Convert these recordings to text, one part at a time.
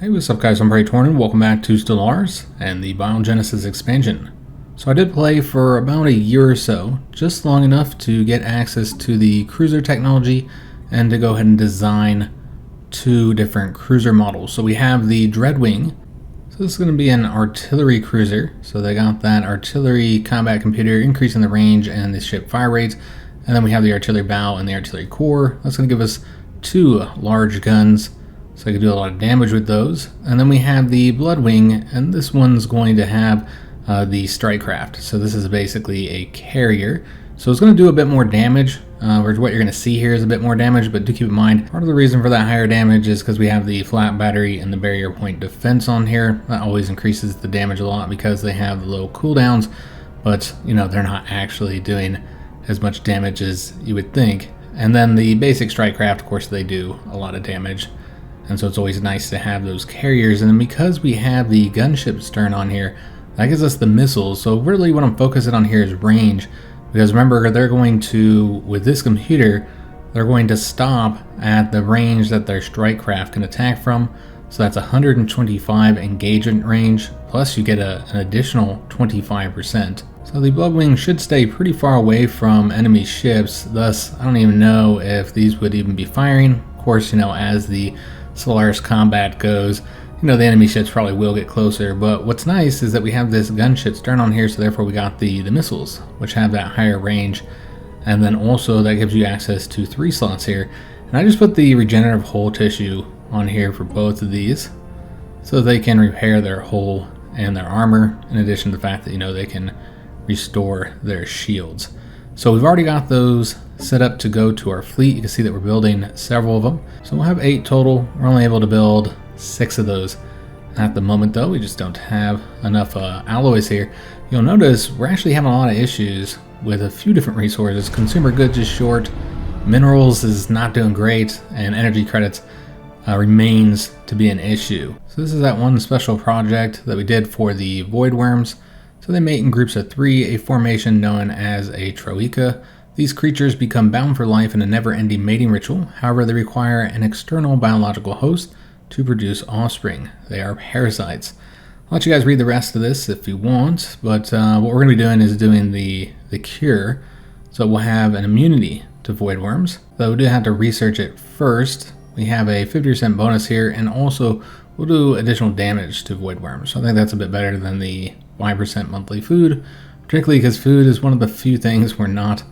Hey, what's up guys, I'm Praetorian. Welcome back to Stellaris and the Biogenesis expansion. So I did play for about a year or so, just long enough to get access to the cruiser technology and to go ahead and design two different cruiser models. So we have the Dreadwing. So this is going to be an artillery cruiser. So they got that artillery combat computer increasing the range and the ship fire rate. And then we have the artillery bow and the artillery core. That's going to give us two large guns. So I can do a lot of damage with those. And then we have the Bloodwing, and this one's going to have the strike craft. So this is basically a carrier. So it's going to do a bit more damage, or what you're going to see here is a bit more damage, but do keep in mind, part of the reason for that higher damage is because we have the flat battery and the barrier point defense on here. That always increases the damage a lot because they have the low cooldowns, but you know, they're not actually doing as much damage as you would think. And then the basic strike craft, of course, they do a lot of damage. And so it's always nice to have those carriers. And then because we have the gunship stern on here, that gives us the missiles. So really what I'm focusing on here is range. Because remember, they're going to, with this computer, they're going to stop at the range that their strike craft can attack from. So that's 125 engagement range, plus you get an additional 25%. So the Bloodwing should stay pretty far away from enemy ships. Thus, I don't even know if these would even be firing. Of course, you know, as the Stellaris combat goes, you know, the enemy ships probably will get closer, but what's nice is that we have this gunship stern on here, so therefore we got the missiles, which have that higher range, and then also that gives you access to 3 slots here. And I just put the regenerative hull tissue on here for both of these, so they can repair their hull and their armor, in addition to the fact that, you know, they can restore their shields. So we've already got those set up to go to our fleet. You can see that we're building several of them. So we'll have 8 total. We're only able to build 6 of those at the moment though. We just don't have enough alloys here. You'll notice we're actually having a lot of issues with a few different resources. Consumer goods is short, minerals is not doing great, and energy credits remains to be an issue. So this is that one special project that we did for the void worms. So they mate in groups of 3, a formation known as a troika. These creatures become bound for life in a never-ending mating ritual. However, they require an external biological host to produce offspring. They are parasites. I'll let you guys read the rest of this if you want, but what we're going to be doing is doing the cure. So we'll have an immunity to void worms, though we do have to research it first. We have a 50% bonus here, and also we'll do additional damage to void worms. So I think that's a bit better than the 5% monthly food, particularly because food is one of the few things we're not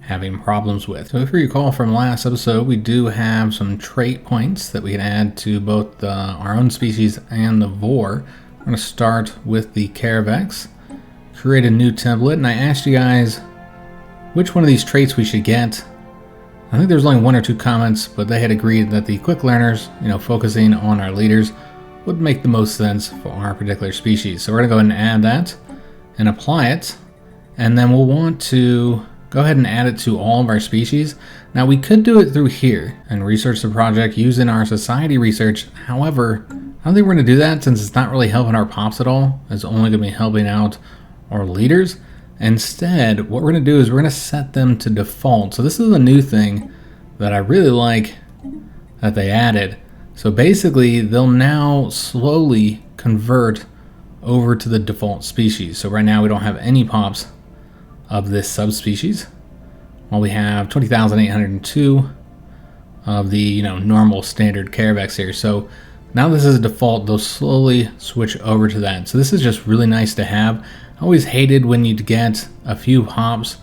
having problems with. So if you recall from last episode, we do have some trait points that we can add to both our own species and the Vor. We're going to start with the Caravex, create a new template, and I asked you guys which one of these traits we should get. I think there's only 1 or 2 comments, but they had agreed that the quick learners, you know, focusing on our leaders, would make the most sense for our particular species. So we're going to go ahead and add that and apply it, and then we'll want to go ahead and add it to all of our species. Now we could do it through here and research the project using our society research. However, I don't think we're going to do that since it's not really helping our pops at all. It's only going to be helping out our leaders. Instead, what we're going to do is we're going to set them to default. So this is a new thing that I really like that they added. So basically, they'll now slowly convert over to the default species. So right now we don't have any pops of this subspecies, while we have 20,802 of the, you know, normal standard Caravex here. So now this is a default, they'll slowly switch over to that. So this is just really nice to have. I always hated when you'd get a few pops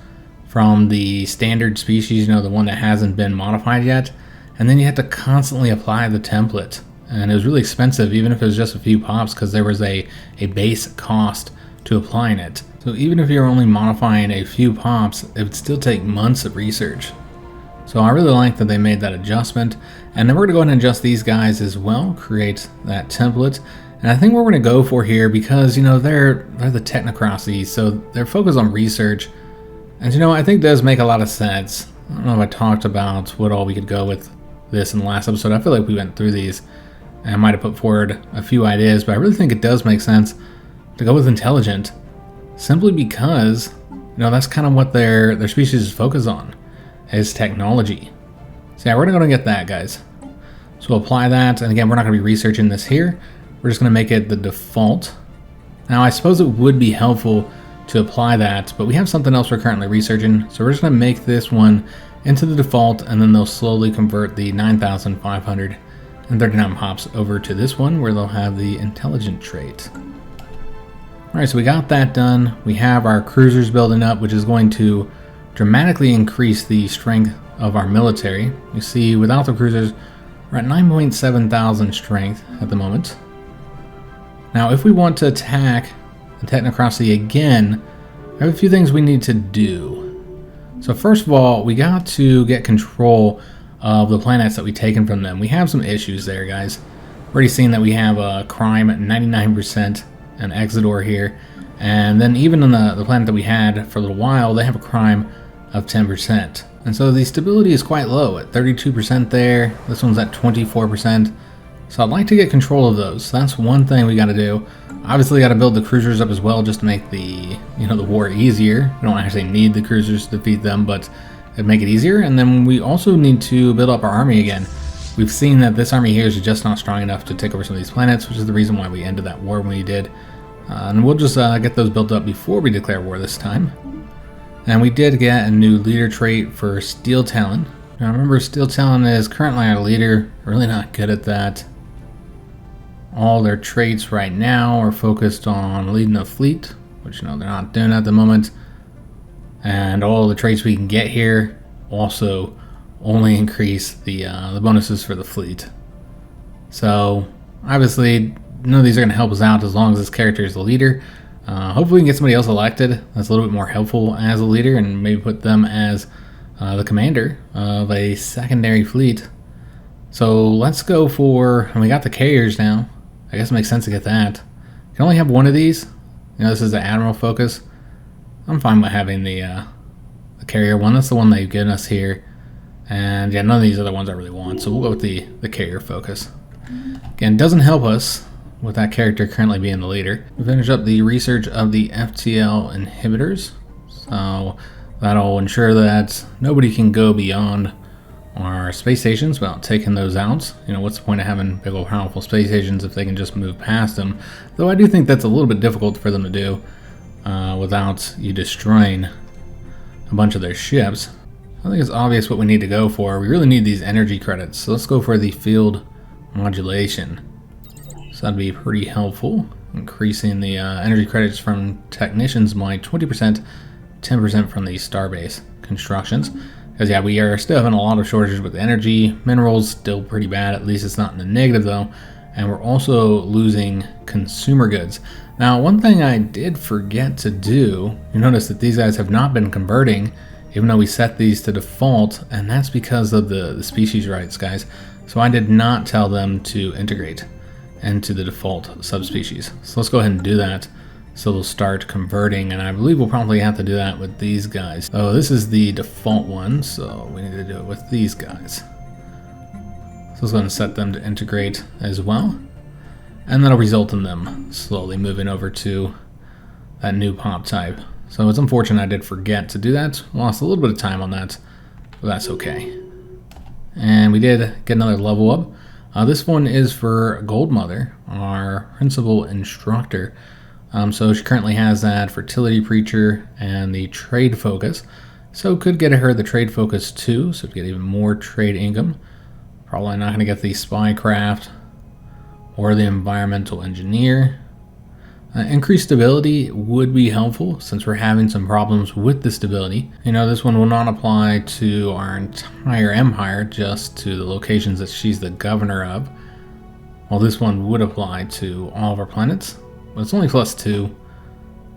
from the standard species, you know, the one that hasn't been modified yet, and then you had to constantly apply the template. And it was really expensive, even if it was just a few pops, because there was a base cost to applying it. So even if you're only modifying a few pops, it would still take months of research. So I really like that they made that adjustment. And then we're going to go ahead and adjust these guys as well, create that template. And I think what we're going to go for here, because, you know, they're the technocracy, so they're focused on research. And, you know, I think does make a lot of sense. I don't know if I talked about what all we could go with this in the last episode. I feel like we went through these and I might have put forward a few ideas, but I really think it does make sense to go with intelligent, simply because, you know, that's kind of what their species is focused on, is technology. So yeah, we're gonna go and get that, guys. So we'll apply that, and again, we're not going to be researching this here. We're just going to make it the default. Now, I suppose it would be helpful to apply that, but we have something else we're currently researching, so we're just going to make this one into the default, and then they'll slowly convert the 9,539 hops over to this one, where they'll have the intelligent trait. Alright, so we got that done. We have our cruisers building up, which is going to dramatically increase the strength of our military. You see, without the cruisers, we're at 9.7 thousand strength at the moment. Now, if we want to attack the Technocracy again, I have a few things we need to do. So first of all, we got to get control of the planets that we've taken from them. We have some issues there, guys. Already seen that we have a crime at 99% and Exodor here. And then even on the planet that we had for a little while, they have a crime of 10%. And so the stability is quite low at 32% there. This one's at 24%. So I'd like to get control of those. So that's one thing we got to do. Obviously, got to build the cruisers up as well, just to make the the war easier. We don't actually need the cruisers to defeat them, but it'd make it easier. And then we also need to build up our army again. We've seen that this army here is just not strong enough to take over some of these planets, which is the reason why we ended that war when we did. And we'll just get those built up before we declare war this time. And we did get a new leader trait for Steel Talon. Now remember, Steel Talon is currently our leader. Really not good at that. All their traits right now are focused on leading a fleet, which they're not doing at the moment. And all the traits we can get here also only increase the bonuses for the fleet. So obviously none of these are going to help us out as long as this character is the leader. Hopefully we can get somebody else elected that's a little bit more helpful as a leader, and maybe put them as the commander of a secondary fleet. So let's go for, and we got the carriers now. I guess it makes sense to get that. You can only have one of these. This is the Admiral focus. I'm fine with having the carrier one. That's the one they've given us here. And yeah, none of these other ones I really want, so we'll go with the carrier focus. Again, doesn't help us with that character currently being the leader. We finished up the research of the FTL inhibitors, so that'll ensure that nobody can go beyond our space stations without taking those out. What's the point of having big old powerful space stations if they can just move past them? Though I do think that's a little bit difficult for them to do without you destroying a bunch of their ships. I think it's obvious what we need to go for. We really need these energy credits, so let's go for the field modulation. So that'd be pretty helpful, increasing the energy credits from technicians by 20%, 10% from the starbase constructions. Because yeah, we are still having a lot of shortages with energy. Minerals still pretty bad, at least it's not in the negative though. And we're also losing consumer goods. Now, one thing I did forget to do, you notice that these guys have not been converting, even though we set these to default, and that's because of the species rights, guys. So I did not tell them to integrate into the default subspecies. So let's go ahead and do that. So they'll start converting, and I believe we'll probably have to do that with these guys. Oh, this is the default one, so we need to do it with these guys. So let's go ahead and set them to integrate as well. And that'll result in them slowly moving over to that new pop type. So it's unfortunate I did forget to do that. Lost a little bit of time on that, but that's okay. And we did get another level up. This one is for Goldmother, our principal instructor. So she currently has that fertility preacher and the trade focus. So could get her the trade focus too, so to get even more trade income. Probably not going to get the spycraft or the environmental engineer. Increased stability would be helpful since we're having some problems with the stability. This one will not apply to our entire empire, just to the locations that she's the governor of. While this one would apply to all of our planets. But it's only +2.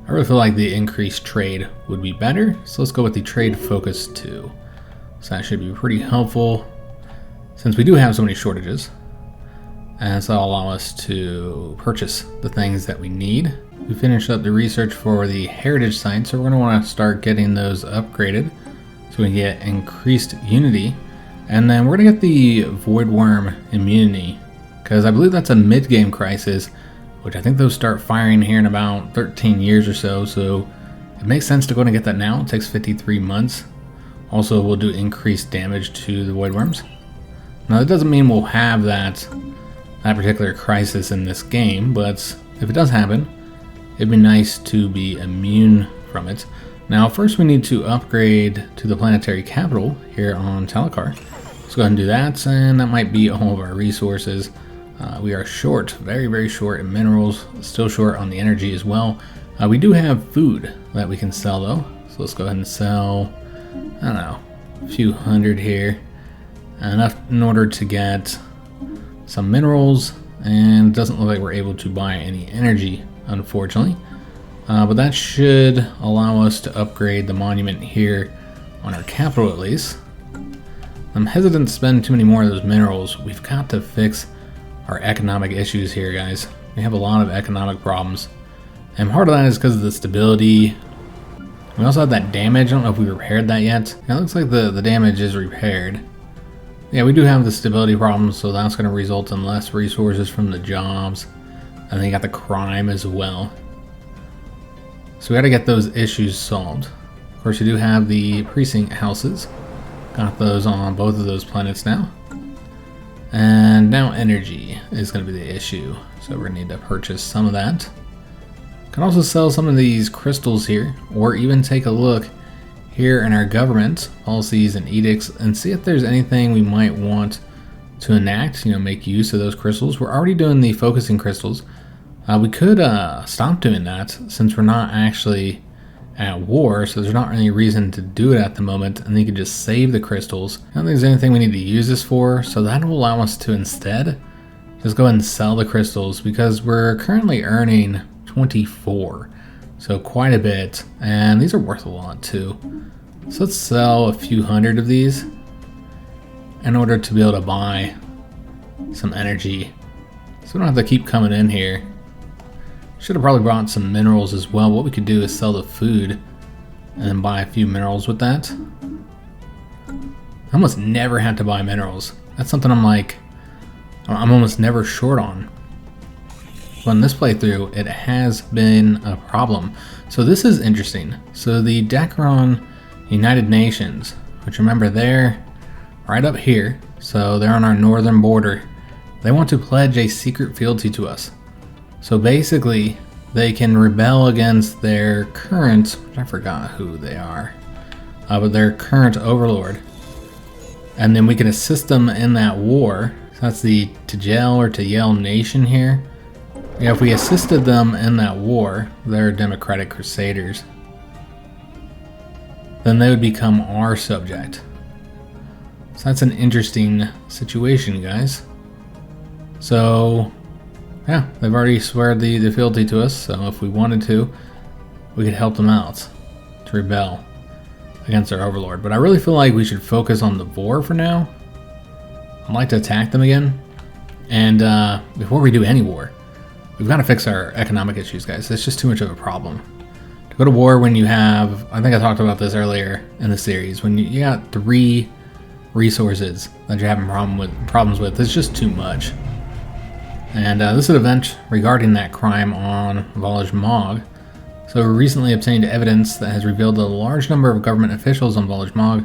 I really feel like the increased trade would be better, so let's go with the trade focus 2. So that should be pretty helpful since we do have so many shortages. And so that'll allow us to purchase the things that we need. We finished up the research for the heritage sites, so we're going to want to start getting those upgraded so we can get increased unity. And then we're going to get the void worm immunity, because I believe that's a mid-game crisis, which I think those start firing here in about 13 years or so, so it makes sense to go and get that now. It takes 53 months. Also, we'll do increased damage to the void worms. Now that doesn't mean we'll have that particular crisis in this game, but if it does happen, it'd be nice to be immune from it. Now first we need to upgrade to the planetary capital here on Talacar. Let's go ahead and do that, and that might be all of our resources. We are short, very, very short in minerals, still short on the energy as well. We do have food that we can sell though, so let's go ahead and sell, I don't know, a few hundred here. Enough in order to get some minerals, and it doesn't look like we're able to buy any energy, unfortunately. But that should allow us to upgrade the monument here on our capital at least. I'm hesitant to spend too many more of those minerals. We've got to fix our economic issues here, guys. We have a lot of economic problems. And part of that is because of the stability. We also have that damage. I don't know if we repaired that yet. It looks like the damage is repaired. Yeah, we do have the stability problems, so that's going to result in less resources from the jobs. And then you got the crime as well. So we got to get those issues solved. Of course, you do have the precinct houses. Got those on both of those planets now. And now energy is going to be the issue. So we're going to need to purchase some of that. Can also sell some of these crystals here, or even take a look here in our government policies and edicts and see if there's anything we might want to enact, make use of those crystals. We're already doing the focusing crystals. We could stop doing that since we're not actually at war, so there's not any reason to do it at the moment, and then you can just save the crystals. I don't think there's anything we need to use this for, so that will allow us to instead just go ahead and sell the crystals, because we're currently earning 24, so quite a bit, and these are worth a lot too. So let's sell a few hundred of these in order to be able to buy some energy, so we don't have to keep coming in here. Should have probably brought some minerals as well. What we could do is sell the food and then buy a few minerals with that. I almost never had to buy minerals. That's something I'm almost never short on. But in this playthrough, it has been a problem. So this is interesting. So the Dacron United Nations, which remember they're right up here. So they're on our northern border. They want to pledge a secret fealty to us. So basically, they can rebel against their current, which I forgot who they are, but their current overlord. And then we can assist them in that war. So that's the Tijel or Tijel nation here. Yeah, if we assisted them in that war, they're Democratic Crusaders, then they would become our subject. So that's an interesting situation, guys. So yeah, they've already sweared the fealty to us, so if we wanted to, we could help them out to rebel against our overlord. But I really feel like we should focus on the Vor for now. I'd like to attack them again. And before we do any war, we've got to fix our economic issues, guys. It's just too much of a problem. To go to war when you have, I think I talked about this earlier in the series, when you got 3 resources that you're having problems with, it's just too much. And this is an event regarding that crime on Volage Mog. So we recently obtained evidence that has revealed that a large number of government officials on Volage Mog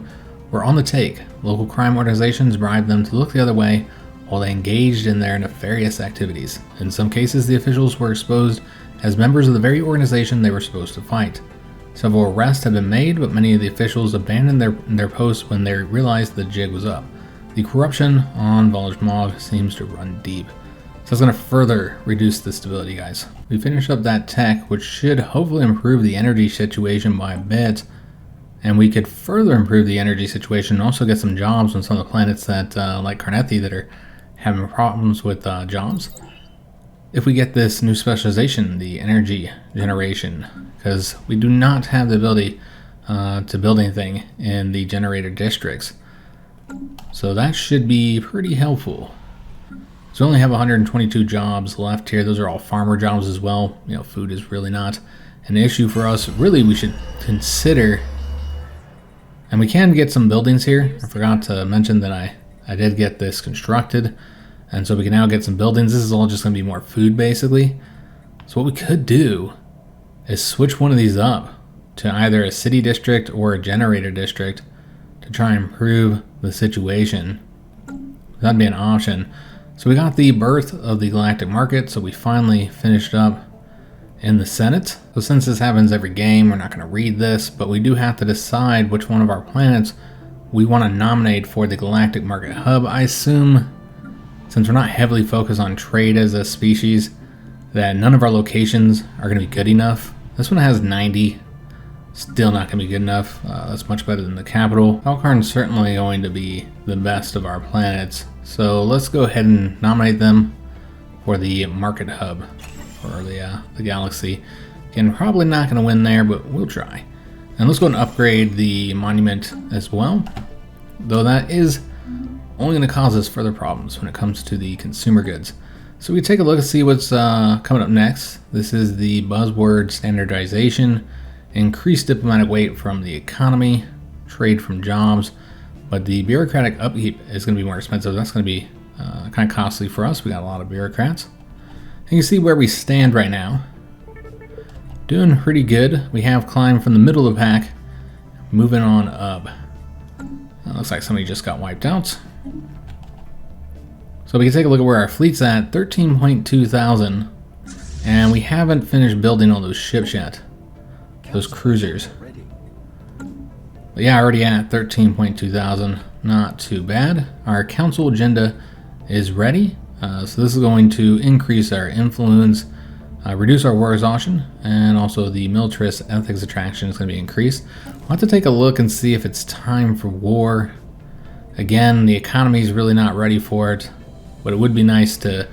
were on the take. Local crime organizations bribed them to look the other way while they engaged in their nefarious activities. In some cases, the officials were exposed as members of the very organization they were supposed to fight. Several arrests have been made, but many of the officials abandoned their posts when they realized the jig was up. The corruption on Volage Mog seems to run deep. So it's going to further reduce the stability, guys. We finished up that tech, which should hopefully improve the energy situation by a bit. And we could further improve the energy situation and also get some jobs on some of the planets that, like Carnethi, that are having problems with jobs. If we get this new specialization, the energy generation, because we do not have the ability to build anything in the generator districts. So that should be pretty helpful. So we only have 122 jobs left here. Those are all farmer jobs as well. Food is really not an issue for us. Really, we should consider, and we can get some buildings here. I forgot to mention that I did get this constructed, and so we can now get some buildings. This is all just going to be more food, basically. So what we could do is switch one of these up to either a city district or a generator district to try and improve the situation. That'd be an option. So we got the birth of the galactic market, so we finally finished up in the Senate. So since this happens every game, we're not going to read this, but we do have to decide which one of our planets we want to nominate for the galactic market hub. I assume, since we're not heavily focused on trade as a species, that none of our locations are going to be good enough. This one has 90. Still not going to be good enough. That's much better than the capital. Falcarn's certainly going to be the best of our planets. So let's go ahead and nominate them for the market hub for the galaxy. Again, probably not going to win there, but we'll try. And let's go and upgrade the monument as well. Though that is only going to cause us further problems when it comes to the consumer goods. So we take a look and see what's coming up next. This is the buzzword standardization. Increased diplomatic weight from the economy, trade from jobs, but the bureaucratic upkeep is going to be more expensive. That's going to be kind of costly for us. We got a lot of bureaucrats. And you can see where we stand right now. Doing pretty good. We have climbed from the middle of the pack, moving on up. Looks like somebody just got wiped out. So we can take a look at where our fleet's at, 13.2 thousand, and we haven't finished building all those ships yet. Those cruisers. But yeah, already at 13.2 thousand. Not too bad. Our council agenda is ready. So this is going to increase our influence, reduce our war exhaustion, and also the militarist ethics attraction is going to be increased. We'll have to take a look and see if it's time for war. Again, the economy is really not ready for it, but it would be nice to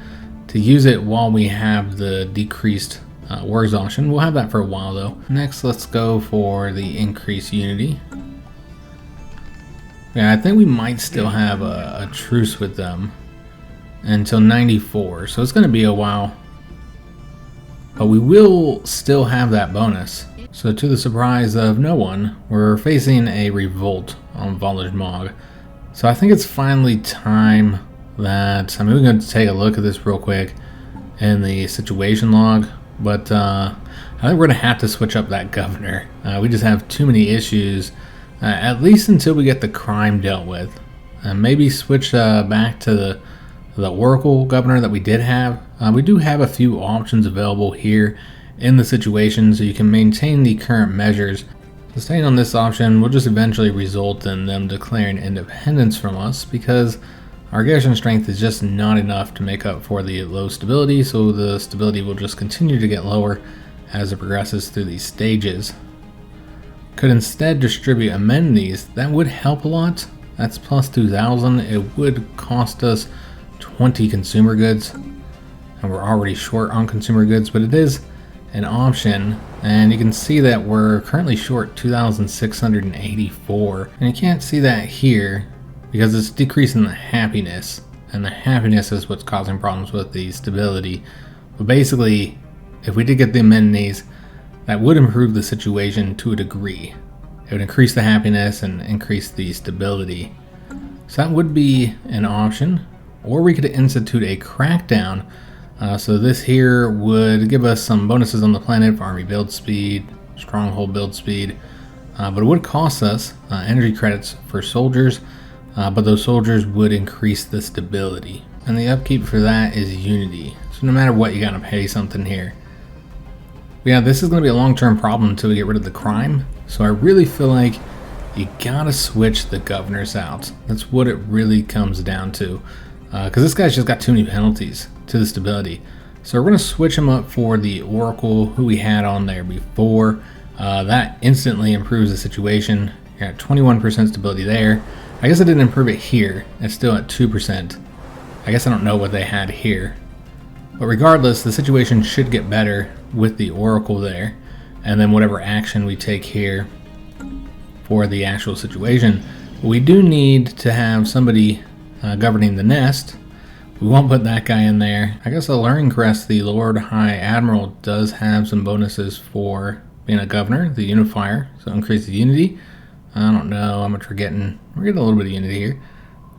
use it while we have the decreased war exhaustion. We'll have that for a while though. Next, let's go for the increased unity. Yeah, I think we might still have a truce with them until 94, so it's going to be a while. But we will still have that bonus. So to the surprise of no one, we're facing a revolt on Volage Mog. So I think it's finally time that, we're going to take a look at this real quick in the situation log. But I think we're going to have to switch up that governor. We just have too many issues, at least until we get the crime dealt with. Maybe switch back to the Oracle governor that we did have. We do have a few options available here in the situation, so you can maintain the current measures. So staying on this option will just eventually result in them declaring independence from us, because our garrison strength is just not enough to make up for the low stability, so the stability will just continue to get lower as it progresses through these stages. Could instead distribute amenities. That would help a lot. That's plus 2,000. It would cost us 20 consumer goods, and we're already short on consumer goods, but it is an option. And you can see that we're currently short 2,684, and you can't see that here because it's decreasing the happiness, and the happiness is what's causing problems with the stability. But basically, if we did get the amenities, that would improve the situation to a degree. It would increase the happiness and increase the stability. So that would be an option. Or we could institute a crackdown. So this here would give us some bonuses on the planet for army build speed, stronghold build speed, but it would cost us energy credits for soldiers. But those soldiers would increase the stability. And the upkeep for that is unity. So no matter what, you gotta pay something here. But yeah, this is gonna be a long-term problem until we get rid of the crime. So I really feel like you gotta switch the governors out. That's what it really comes down to. Because this guy's just got too many penalties to the stability. So we're gonna switch him up for the Oracle, who we had on there before. That instantly improves the situation. You're at 21% stability there. I guess I didn't improve it here. It's still at 2%. I guess I don't know what they had here. But regardless, the situation should get better with the Oracle there. And then whatever action we take here for the actual situation. We do need to have somebody governing the nest. We won't put that guy in there. I guess Alluring Crest, the Lord High Admiral, does have some bonuses for being a governor, the unifier. So increase the unity. I don't know how much we're getting. We're getting a little bit of unity here.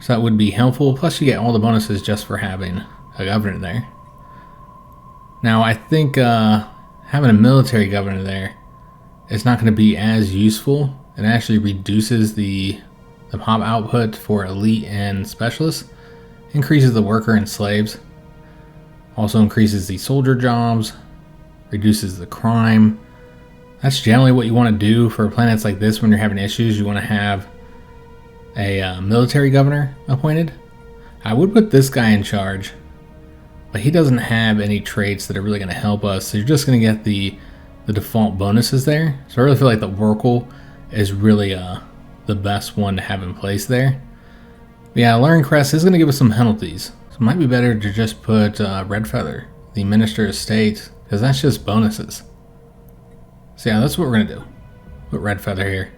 So that would be helpful. Plus you get all the bonuses just for having a governor there. Now I think having a military governor there is not going to be as useful. It actually reduces the pop output for elite and specialists. increases the worker and slaves, also increases the soldier jobs, reduces the crime. That's generally what you want to do for planets like this when you're having issues. You want to have a military governor appointed. I would put this guy in charge, but he doesn't have any traits that are really going to help us, so you're just going to get the default bonuses there. So I really feel like the Oracle is really the best one to have in place there. But yeah, Laren Crest is going to give us some penalties, so it might be better to just put Red Feather, the Minister of State, because that's just bonuses. So yeah, that's what we're going to do. Put Red Feather here.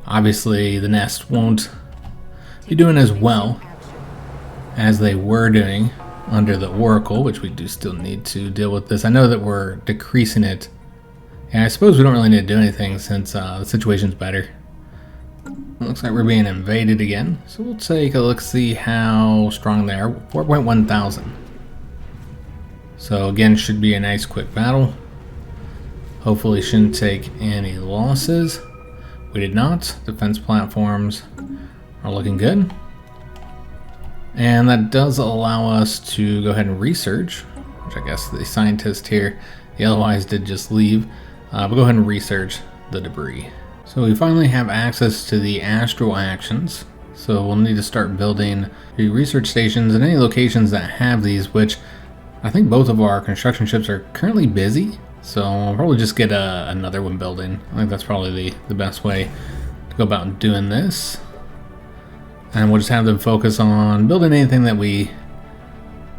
Obviously, the Nest won't be doing as well as they were doing under the Oracle, which we do still need to deal with this. I know that we're decreasing it, and I suppose we don't really need to do anything since the situation's better. It looks like we're being invaded again, so we'll take a look, see how strong they are. 4.1 thousand. So again, should be a nice quick battle. Hopefully shouldn't take any losses. We did not. Defense platforms are looking good. And that does allow us to go ahead and research, which I guess the scientist here, the Yellow Eyes, did just leave. But go ahead and research the debris. So we finally have access to the astral actions. So we'll need to start building the research stations in any locations that have these, which I think both of our construction ships are currently busy. So I'll probably just get another one building. I think that's probably the best way to go about doing this. And we'll just have them focus on building anything that we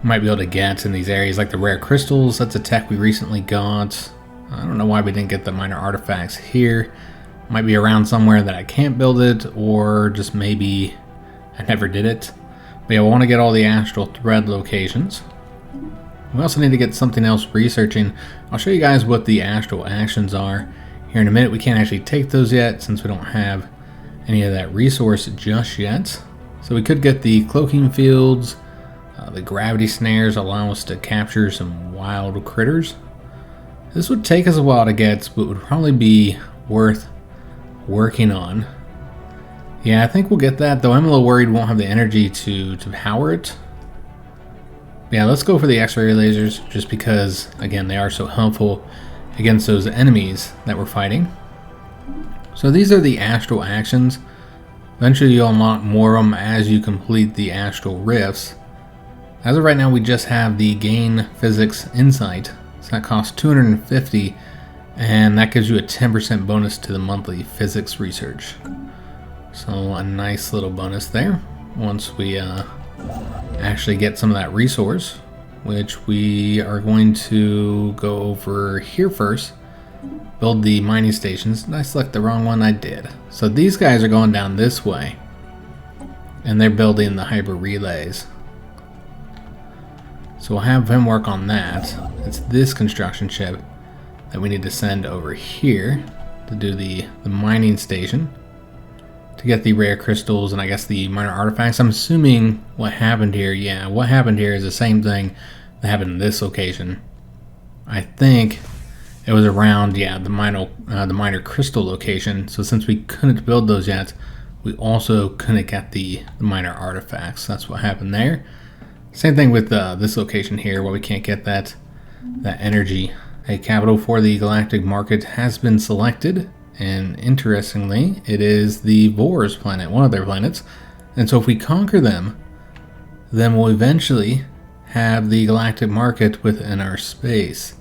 might be able to get in these areas, like the rare crystals. That's a tech we recently got. I don't know why we didn't get the minor artifacts here. Might be around somewhere that I can't build it, or just maybe I never did it. But yeah, we want to get all the astral thread locations. We also need to get something else researching. I'll show you guys what the astral actions are here in a minute. We can't actually take those yet since we don't have any of that resource just yet. So we could get the cloaking fields. The gravity snares allow us to capture some wild critters. This would take us a while to get, but would probably be worth working on. Yeah, I think we'll get that, though I'm a little worried we won't have the energy to power it. Yeah, let's go for the X-ray lasers, just because, again, they are so helpful against those enemies that we're fighting. So these are the astral actions. Eventually you'll unlock more of them as you complete the astral rifts. As of right now, we just have the gain physics insight. So that costs 250, and that gives you a 10% bonus to the monthly physics research. So a nice little bonus there once we actually get some of that resource, which we are going to go over here first. Build the mining stations. Did I select the wrong one? I did. So these guys are going down this way, and they're building the hyper relays. So we'll have him work on that. It's this construction ship that we need to send over here to do the mining station to get the rare crystals and I guess the minor artifacts. I'm assuming what happened here, yeah, what happened here is the same thing that happened in this location. I think it was around, yeah, the minor crystal location. So since we couldn't build those yet, we also couldn't get the minor artifacts. That's what happened there. Same thing with this location here, where we can't get that energy. A capital for the galactic market has been selected, and interestingly, it is the Vor's planet, one of their planets. And so if we conquer them, then we'll eventually have the galactic market within our space.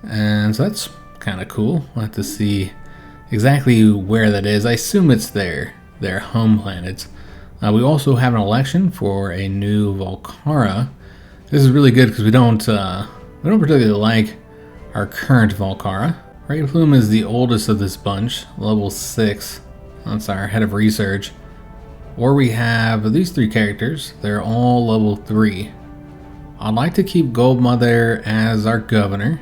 And so that's kind of cool. We'll have to see exactly where that is. I assume it's their home planet. We also have an election for a new Volcara. This is really good because we don't particularly like our current Volcara. Ray Plume is the oldest of this bunch, level 6. That's our head of research. Or we have these three characters. They're all level 3. I'd like to keep Goldmother as our governor.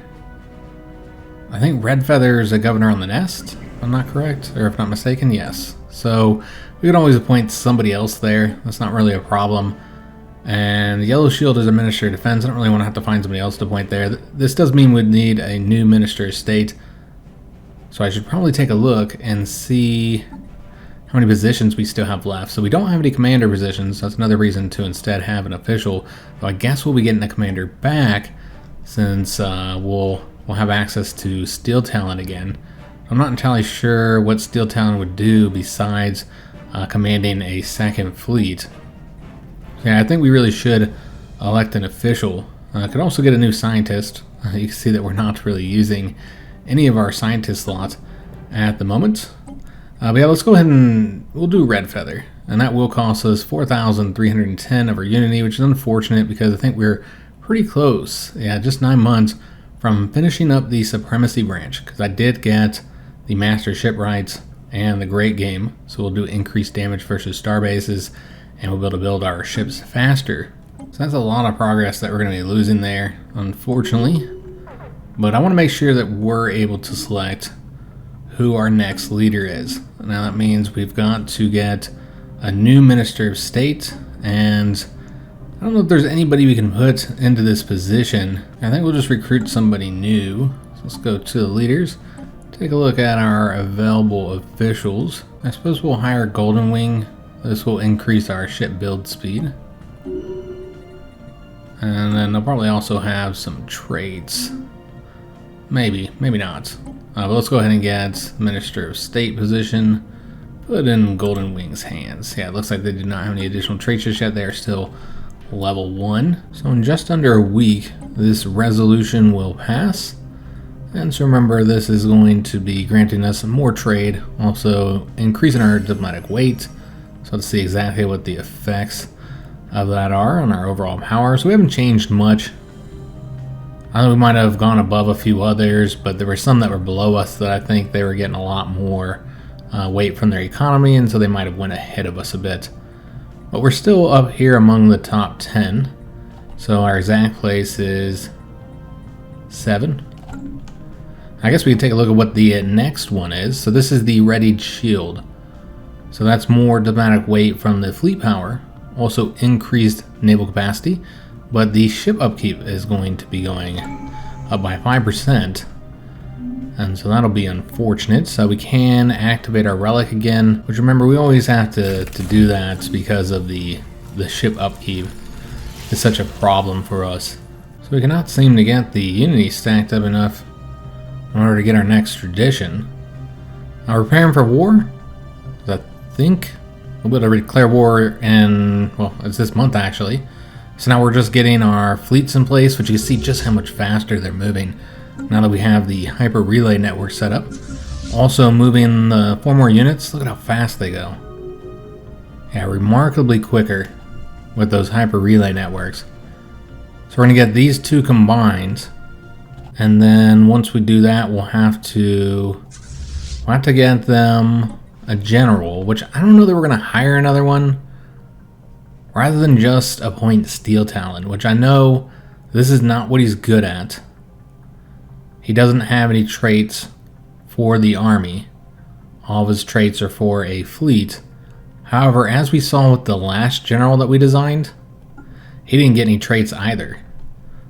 I think Red Feather is a governor on the Nest, if I'm not correct, or if not mistaken, yes. So we can always appoint somebody else there. That's not really a problem. And Yellow Shield is a Minister of Defense. I don't really want to have to find somebody else to appoint there. This does mean we'd need a new Minister of State. So I should probably take a look and see how how many positions we still have left. So we don't have any commander positions. That's another reason to instead have an official. So I guess we'll be getting a commander back, since we'll have access to steel talent again. I'm not entirely sure what steel talent would do besides commanding a second fleet. Yeah, I think we really should elect an official. Could also get a new scientist. You can see that we're not really using any of our scientist slots at the moment. But yeah, let's go ahead and we'll do Red Feather. And that will cost us 4,310 of our Unity, which is unfortunate because I think we're pretty close. Yeah, just 9 months from finishing up the Supremacy branch, because I did get the Master Shipwrights and the Great Game. So we'll do increased damage versus starbases, and we'll be able to build our ships faster. So that's a lot of progress that we're going to be losing there, unfortunately. But I want to make sure that we're able to select who our next leader is. Now that means we've got to get a new Minister of State, and I don't know if there's anybody we can put into this position. I think we'll just recruit somebody new. So let's go to the leaders, take a look at our available officials. I suppose we'll hire Golden Wing. This will increase our ship build speed. And then they'll probably also have some traits. Maybe, maybe not. But let's go ahead and get Minister of State position. Put in Golden Wing's hands. Yeah, it looks like they did not have any additional traits just yet. They are still level 1. So in just under a week, this resolution will pass. And so remember, this is going to be granting us more trade, also increasing our diplomatic weight. So let's see exactly what the effects of that are on our overall power. So we haven't changed much. I know we might have gone above a few others, but there were some that were below us that I think they were getting a lot more weight from their economy, and so they might have went ahead of us a bit. But we're still up here among the top 10. So our exact place is 7. I guess we can take a look at what the next one is. So this is the Readied Shield. So that's more diplomatic weight from the fleet power, also increased naval capacity, but the ship upkeep is going to be going up by 5%. And so that'll be unfortunate. So we can activate our relic again, which remember we always have to do that because of the ship upkeep is such a problem for us. So we cannot seem to get the Unity stacked up enough in order to get our next tradition. Now preparing for war, I think we'll be able to declare war in, well, it's this month actually. So now we're just getting our fleets in place, which you can see just how much faster they're moving now that we have the hyper relay network set up. Also moving 4 more units. Look at how fast they go. Yeah, remarkably quicker with those hyper relay networks. So we're going to get these 2 combined, and then once we do that, we'll have to get them a general, which I don't know that we're going to hire another one, rather than just appoint Steel Talon, which I know this is not what he's good at. He doesn't have any traits for the army. All of his traits are for a fleet. However, as we saw with the last general that we designed, he didn't get any traits either.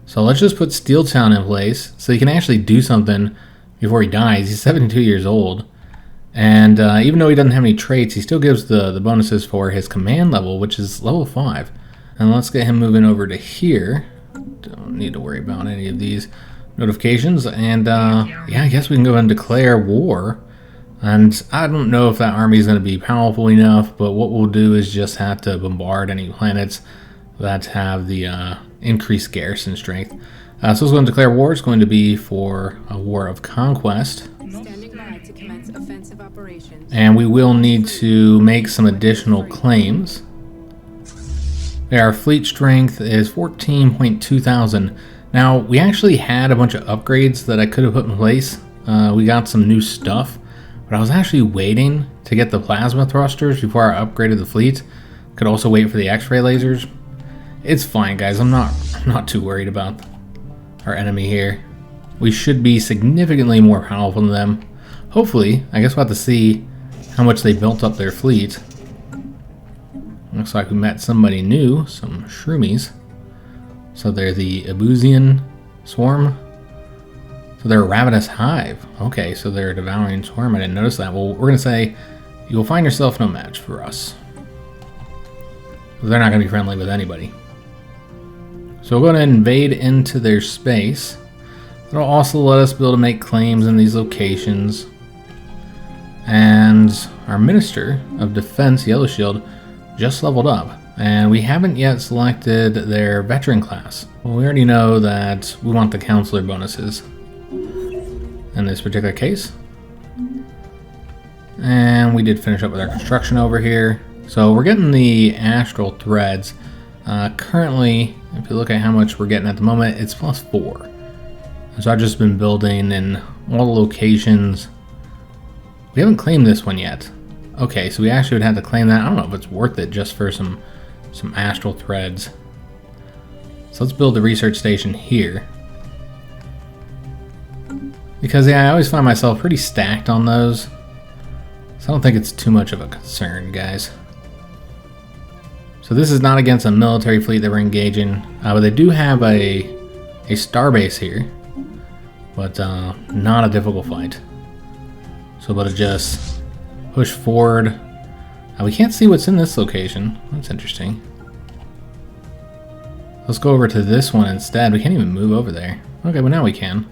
So let's just put Steel Talon in place so he can actually do something before he dies. He's 72 years old. And even though he doesn't have any traits, he still gives the bonuses for his command level, which is level 5. And let's get him moving over to here. Don't need to worry about any of these notifications. And yeah, I guess we can go ahead and declare war. And I don't know if that army is going to be powerful enough, but what we'll do is just have to bombard any planets that have the increased garrison strength. So it's going to declare war. It's going to be for a war of conquest. To commence offensive operations. And we will need to make some additional claims. Our fleet strength is 14.2 thousand. Now, we actually had a bunch of upgrades that I could have put in place. We got some new stuff, but I was actually waiting to get the plasma thrusters before I upgraded the fleet. Could also wait for the X-ray lasers. It's fine, guys. I'm not too worried about our enemy here. We should be significantly more powerful than them. Hopefully. I guess we'll have to see how much they built up their fleet. Looks like we met somebody new, some shroomies. So they're the Abusian swarm. So they're a ravenous hive. Okay, so they're a devouring swarm. I didn't notice that. Well, we're going to say you will find yourself no match for us. They're not going to be friendly with anybody. So we're going to invade into their space. It'll also let us be able to make claims in these locations. And our Minister of Defense, Yellow Shield, just leveled up. And we haven't yet selected their veteran class. Well, we already know that we want the counselor bonuses in this particular case. And we did finish up with our construction over here. So we're getting the astral threads. Currently, if you look at how much we're getting at the moment, it's +4. So I've just been building in all the locations. We haven't claimed this one yet. Okay, so we actually would have to claim that. I don't know if it's worth it just for some astral threads. So let's build the research station here. Because yeah, I always find myself pretty stacked on those. So I don't think it's too much of a concern, guys. So this is not against a military fleet that we're engaging, but they do have a starbase here, but not a difficult fight. So about to just push forward. We can't see what's in this location. That's interesting. Let's go over to this one instead. We can't even move over there. Okay, well now we can.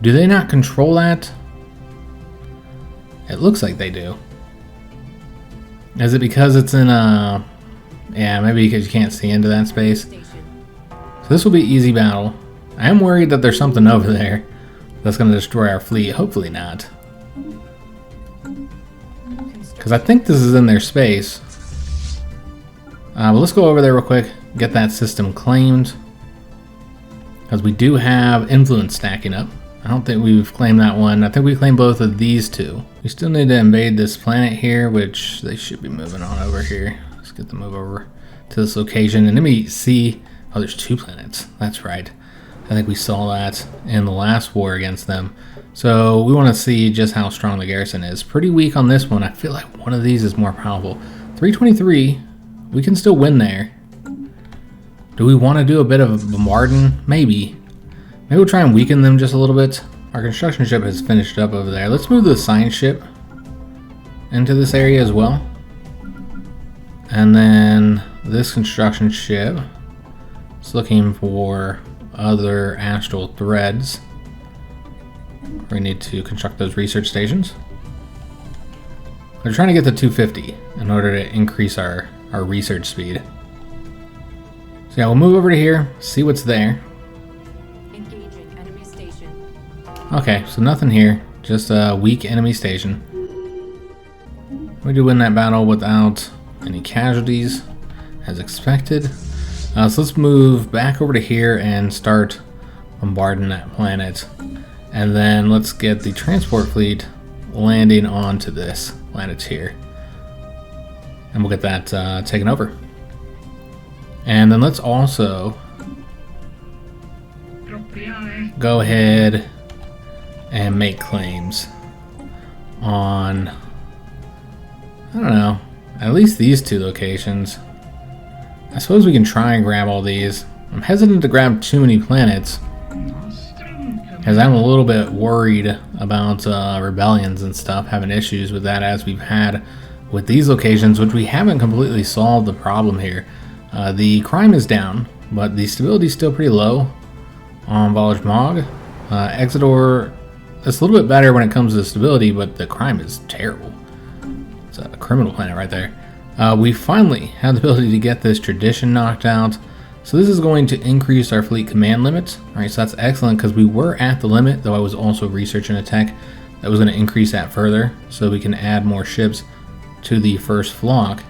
Do they not control that? It looks like they do. Is it because it's in a... Yeah, maybe because you can't see into that space. So this will be easy battle. I am worried that there's something over there that's going to destroy our fleet. Hopefully not. Because I think this is in their space. Well, let's go over there real quick. Get that system claimed. Because we do have influence stacking up. I don't think we've claimed that one. I think we claimed both of these two. We still need to invade this planet here, which they should be moving on over here. Let's get them move over to this location. And then we see... Oh, there's 2 planets. That's right. I think we saw that in the last war against them. So we want to see just how strong the garrison is. Pretty weak on this one. I feel like one of these is more powerful. 323. We can still win there. Do we want to do a bit of bombarding? Maybe. Maybe we'll try and weaken them just a little bit. Our construction ship has finished up over there. Let's move the science ship into this area as well. And then this construction ship is looking for other astral threads. We need to construct those research stations. We're trying to get to 250 in order to increase our research speed. So yeah, we'll move over to here, see what's there. Engaging enemy station. Okay, so nothing here, just a weak enemy station. We do win that battle without any casualties, as expected. So let's move back over to here and start bombarding that planet. And then let's get the transport fleet landing onto this planet here. And we'll get that taken over. And then let's also go ahead and make claims on, I don't know, at least these 2 locations. I suppose we can try and grab all these. I'm hesitant to grab too many planets, because I'm a little bit worried about rebellions and stuff, having issues with that as we've had with these locations, which we haven't completely solved the problem here. The crime is down, but the stability is still pretty low on Volage Mog. Exodor, it's a little bit better when it comes to stability, but the crime is terrible. It's a criminal planet right there. We finally had the ability to get this tradition knocked out. So this is going to increase our fleet command limit. Alright, so that's excellent because we were at the limit, though I was also researching a tech that was going to increase that further so we can add more ships to the first flock.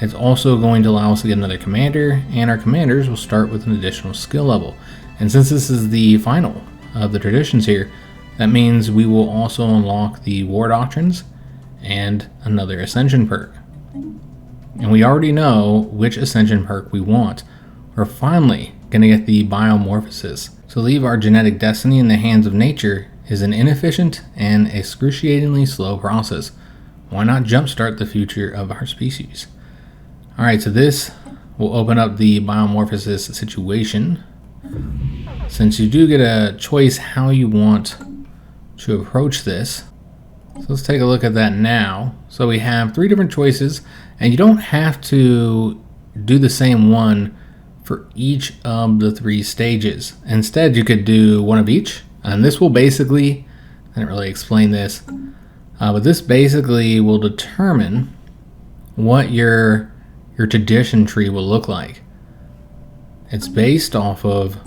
It's also going to allow us to get another commander, and our commanders will start with an additional skill level. And since this is the final of the traditions here, that means we will also unlock the war doctrines and another Ascension perk. And we already know which Ascension perk we want. We're finally going to get the Biomorphosis. So leave our genetic destiny in the hands of nature is an inefficient and excruciatingly slow process. Why not jumpstart the future of our species? Alright, so this will open up the Biomorphosis situation. Since you do get a choice how you want to approach this. So let's take a look at that now. So we have 3 different choices, and you don't have to do the same one for each of the 3 stages. Instead, you could do one of each, and this will basically, I didn't really explain this, but this basically will determine what your tradition tree will look like. It's based off of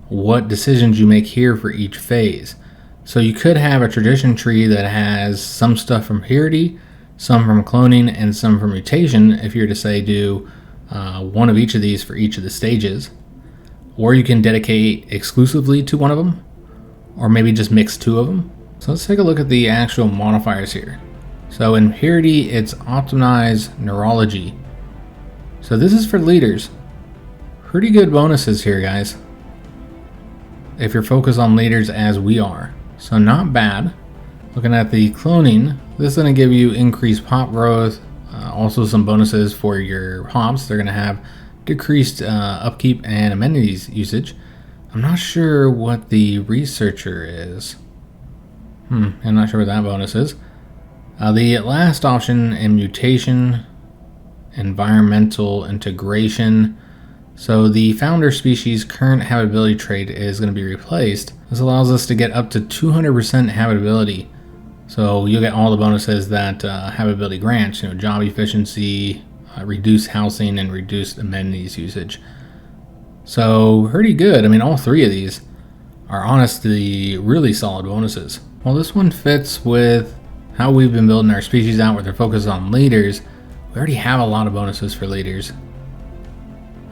what decisions you make here for each phase. So you could have a tradition tree that has some stuff from purity, some from cloning, and some from mutation, if you're to say do one of each of these for each of the stages. Or you can dedicate exclusively to one of them, or maybe just mix 2 of them. So let's take a look at the actual modifiers here. So in purity, it's optimize neurology. So this is for leaders. Pretty good bonuses here, guys, if you're focused on leaders as we are. So not bad. Looking at the cloning, this is going to give you increased pop growth, also some bonuses for your hops. They're going to have decreased upkeep and amenities usage. I'm not sure what the researcher is. I'm not sure what that bonus is. The last option in mutation, environmental integration. So the founder species current habitability trait is going to be replaced. This allows us to get up to 200% habitability. So you'll get all the bonuses that habitability grants, job efficiency, reduced housing, and reduced amenities usage. So pretty good. I mean, all 3 of these are honestly really solid bonuses. Well, this one fits with how we've been building our species out, where they're focused on leaders. We already have a lot of bonuses for leaders.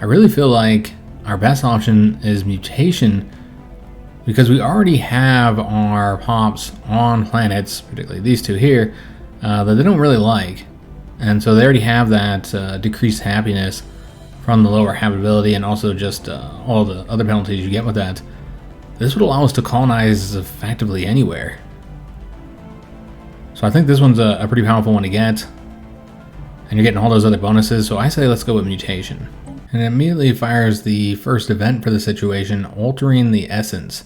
I really feel like our best option is mutation, because we already have our pops on planets, particularly these 2 here, that they don't really like. And so they already have that decreased happiness from the lower habitability, and also just all the other penalties you get with that. This would allow us to colonize effectively anywhere. So I think this one's a pretty powerful one to get. And you're getting all those other bonuses, so I say let's go with mutation. And it immediately fires the first event for the situation, altering the essence.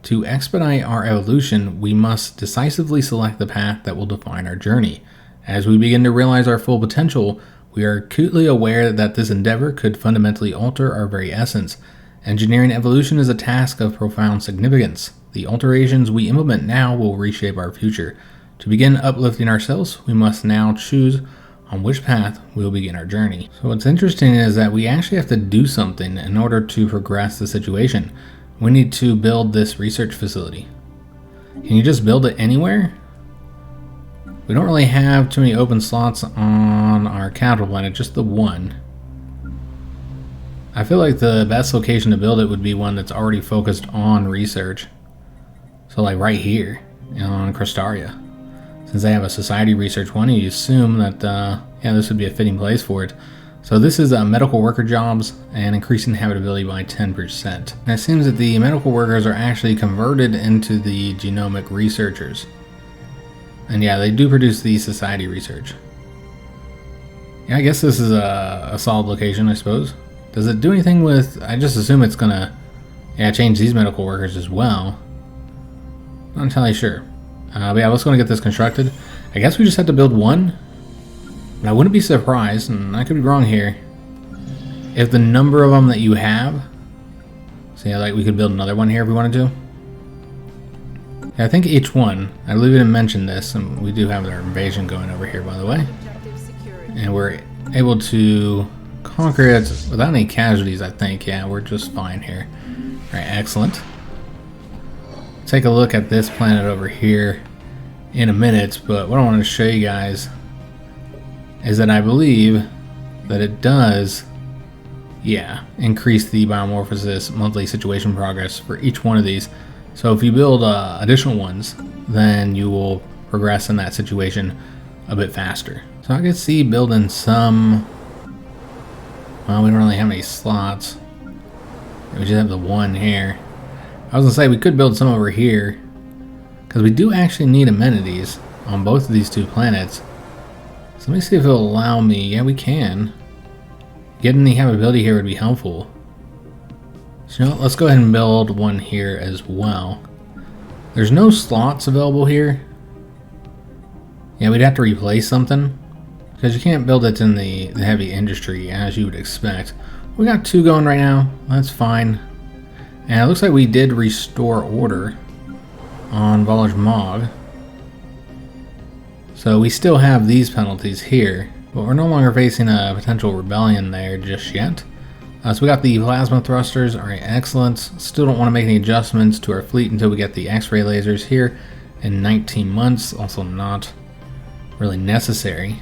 To expedite our evolution, we must decisively select the path that will define our journey. As we begin to realize our full potential, we are acutely aware that this endeavor could fundamentally alter our very essence. Engineering evolution is a task of profound significance. The alterations we implement now will reshape our future. To begin uplifting ourselves, we must now choose on which path we will begin our journey. So what's interesting is that we actually have to do something in order to progress the situation. We need to build this research facility. Can you just build it anywhere? We don't really have too many open slots on our capital planet, just the one. I feel like the best location to build it would be one that's already focused on research. So like right here on Cristaria. Since they have a society research one, you assume that this would be a fitting place for it. So this is medical worker jobs and increasing habitability by 10%. And it seems that the medical workers are actually converted into the genomic researchers. And yeah, they do produce the society research. Yeah, I guess this is a solid location, I suppose. Does it do anything with... I just assume it's gonna change these medical workers as well. Not entirely sure. But yeah, let's go and get this constructed. I guess we just have to build one. And I wouldn't be surprised, and I could be wrong here, if the number of them that you have... So yeah, like we could build another one here if we wanted to. Yeah, I think each one, I believe we didn't mention this, and we do have our invasion going over here, by the way. And we're able to conquer it without any casualties, I think. Yeah, we're just fine here. Alright, excellent. Take a look at this planet over here in a minute, but what I want to show you guys is that I believe that it does, increase the Biomorphosis monthly situation progress for each one of these. So if you build additional ones, then you will progress in that situation a bit faster. So I could see building some... Well, we don't really have any slots. We just have the one here. I was gonna say we could build some over here, because we do actually need amenities on both of these 2 planets. So let me see if it'll allow me. Yeah, we can. Getting the habitability here would be helpful. So you know what? Let's go ahead and build one here as well. There's no slots available here, Yeah, we'd have to replace something, because you can't build it in the heavy industry as you would expect. We got 2 going right now. That's fine. And it looks like we did restore order on Volage Mog. So we still have these penalties here, but we're no longer facing a potential rebellion there just yet. So we got the plasma thrusters. Alright, excellent. Still don't want to make any adjustments to our fleet until we get the X-ray lasers here in 19 months. Also not really necessary.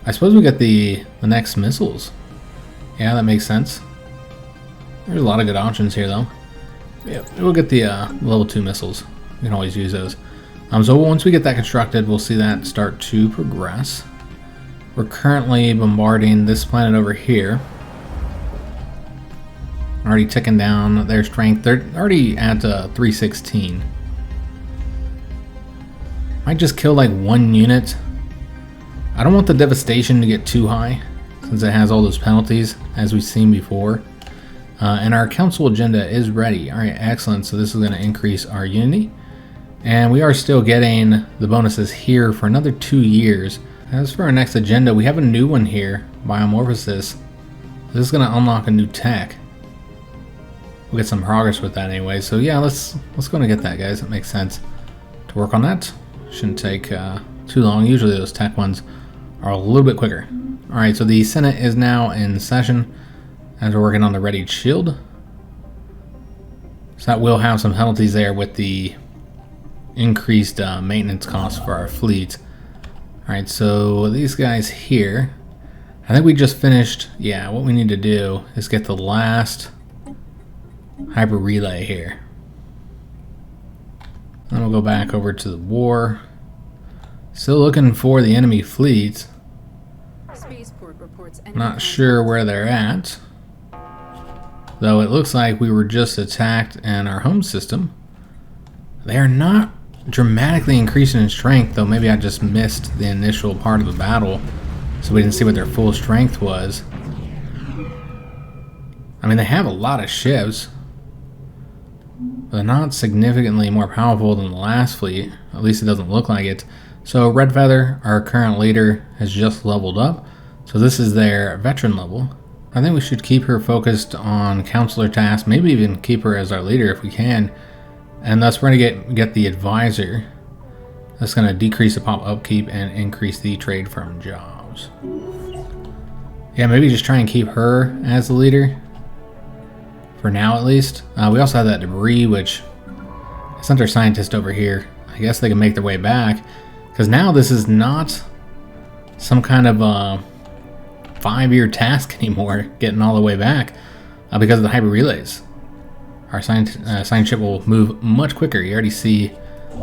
I suppose we get the next missiles. Yeah, that makes sense. There's a lot of good options here though. Yeah, we'll get the level 2 missiles. We can always use those. So once we get that constructed, we'll see that start to progress. We're currently bombarding this planet over here. Already ticking down their strength. They're already at 316. Might just kill like 1 unit. I don't want the devastation to get too high, since it has all those penalties, as we've seen before. And our council agenda is ready. Alright, excellent. So this is going to increase our unity. And we are still getting the bonuses here for another 2 years. As for our next agenda, we have a new one here, Biomorphosis. This is going to unlock a new tech. We'll get some progress with that anyway. So yeah, let's go and get that, guys. That makes sense to work on that. Shouldn't take too long. Usually those tech ones are a little bit quicker. Alright, so the Senate is now in session as we're working on the readied shield. So that will have some penalties there with the increased maintenance costs for our fleet. Alright, so these guys here, I think we just finished, yeah, what we need to do is get the last hyper relay here. Then we'll go back over to the war. Still looking for the enemy fleet. Spaceport reports enemy Not sure where they're at. Though it looks like we were just attacked in our home system. They are not dramatically increasing in strength, though maybe I just missed the initial part of the battle, so we didn't see what their full strength was. I mean, they have a lot of ships, but they're not significantly more powerful than the last fleet. At least it doesn't look like it. So Red Feather, our current leader, has just leveled up. So this is their veteran level. I think we should keep her focused on counselor tasks, maybe even keep her as our leader if we can. And thus we're going to get the advisor. That's going to decrease the pop upkeep and increase the trade from jobs. Yeah, maybe just try and keep her as the leader. For now at least. We also have that debris, which I sent our scientist over here. I guess they can make their way back. Because now this is not some kind of 5-year task anymore, getting all the way back. Because of the hyper relays. Our science ship will move much quicker. You already see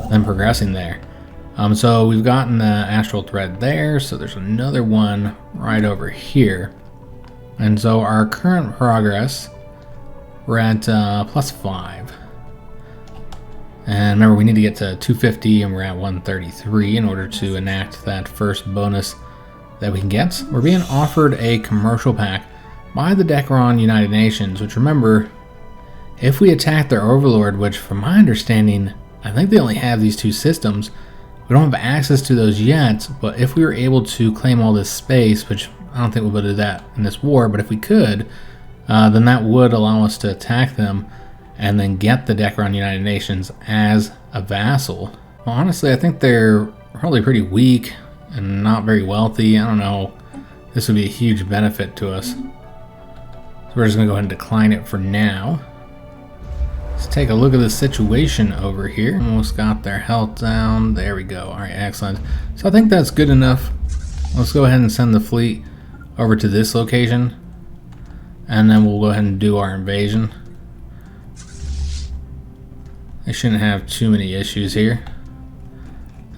them progressing there. So we've gotten the astral thread there. So there's another one right over here. And so our current progress, we're at +5. And remember, we need to get to 250 and we're at 133 in order to enact that first bonus that we can get. We're being offered a commercial pack by the Decron United Nations, which, remember, if we attack their overlord, which from my understanding, I think they only have these 2 systems, we don't have access to those yet, but if we were able to claim all this space, which I don't think we'll be able to do that in this war, but if we could, then that would allow us to attack them and then get the Decron United Nations as a vassal. Well, honestly, I think they're probably pretty weak and not very wealthy. I don't know. This would be a huge benefit to us. So we're just going to go ahead and decline it for now. Let's take a look at the situation over here. Almost got their health down. There we go. Alright, excellent. So I think that's good enough. Let's go ahead and send the fleet over to this location. And then we'll go ahead and do our invasion. They shouldn't have too many issues here.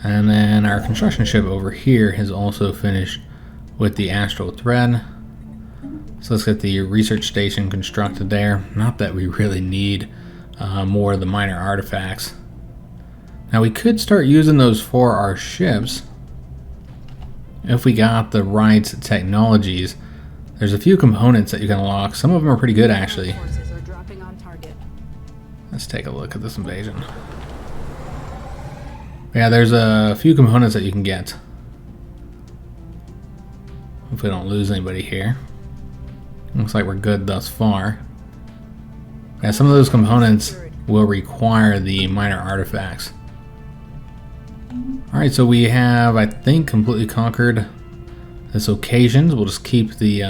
And then our construction ship over here has also finished with the astral thread. So let's get the research station constructed there. Not that we really need more of the minor artifacts. Now we could start using those for our ships if we got the right technologies. There's a few components that you can unlock. Some of them are pretty good, actually. Forces are dropping on target. Let's take a look at this invasion. Yeah, there's a few components that you can get. Hopefully I don't lose anybody here. Looks like we're good thus far. Yeah, some of those components will require the minor artifacts. Alright, so we have, I think, completely conquered this occasion. We'll just keep the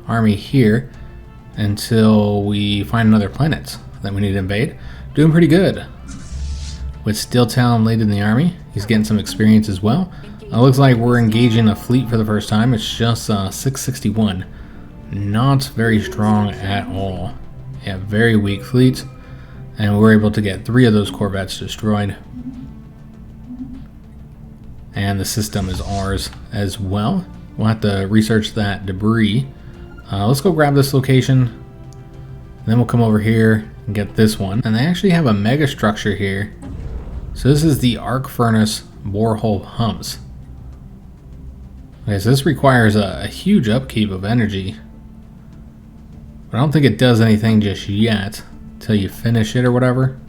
army here until we find another planet that we need to invade. Doing pretty good. With Steeltown leading the army, he's getting some experience as well. Looks like we're engaging a fleet for the first time. It's just 661. Not very strong at all. Yeah, very weak fleet. And we're able to get 3 of those corvettes destroyed. And the system is ours as well. We'll have to research that debris. Let's go grab this location. Then we'll come over here and get this one. And they actually have a mega structure here. So this is the arc furnace borehole pumps. Okay, so this requires a huge upkeep of energy. But I don't think it does anything just yet until you finish it or whatever.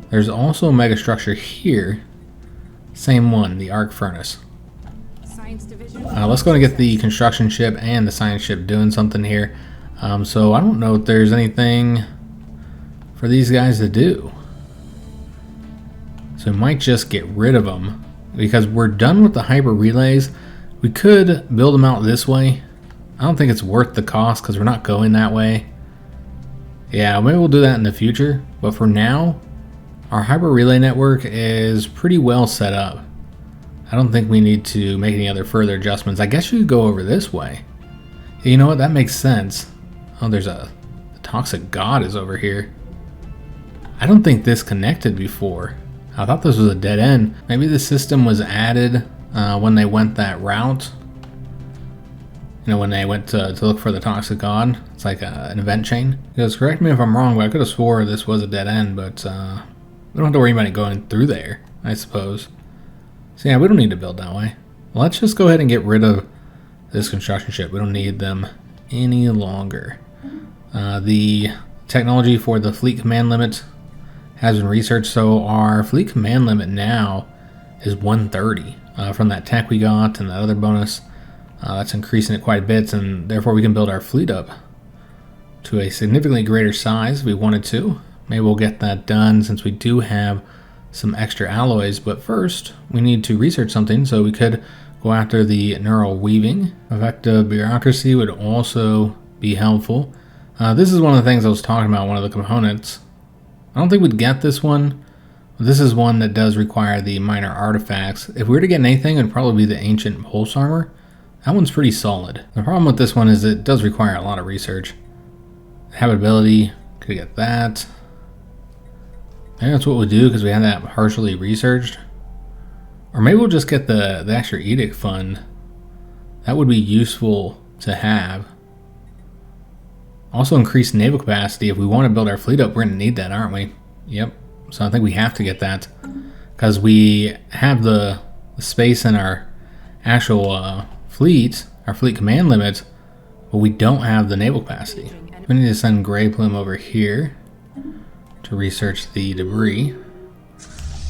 There's also a mega structure here. Same one, the arc furnace. Let's go and get the construction ship and the science ship doing something here. So I don't know if there's anything for these guys to do. So we might just get rid of them because we're done with the hyper relays. We could build them out this way. I don't think it's worth the cost because we're not going that way. Yeah, maybe we'll do that in the future. But for now, our hyper relay network is pretty well set up. I don't think we need to make any other further adjustments. I guess you could go over this way. You know what? That makes sense. Oh, there's the toxic god is over here. I don't think this connected before. I thought this was a dead end. Maybe the system was added when they went that route. You know, when they went to look for the toxic god. It's like an event chain. Because correct me if I'm wrong, but I could have swore this was a dead end, but we don't have to worry about it going through there, I suppose. So yeah, we don't need to build that way. Well, let's just go ahead and get rid of this construction ship. We don't need them any longer. The technology for the fleet command limit has been researched, so our fleet command limit now is 130 from that tech we got and that other bonus. That's increasing it quite a bit, and therefore we can build our fleet up to a significantly greater size if we wanted to. Maybe we'll get that done since we do have some extra alloys, but first we need to research something, so we could go after the neural weaving. Effective bureaucracy would also be helpful. This is one of the things I was talking about, one of the components. I don't think we'd get this one. This is one that does require the minor artifacts. If we were to get anything, it would probably be the ancient pulse armor. That one's pretty solid. The problem with this one is it does require a lot of research. Habitability, could get that. Maybe that's what we'll do because we have that partially researched. Or maybe we'll just get the extra edict fund. That would be useful to have. Also increase naval capacity. If we want to build our fleet up, we're going to need that, aren't we? Yep. So I think we have to get that because we have the space in our actual fleet, our fleet command limit, but we don't have the naval capacity. We need to send Grey Plume over here to research the debris.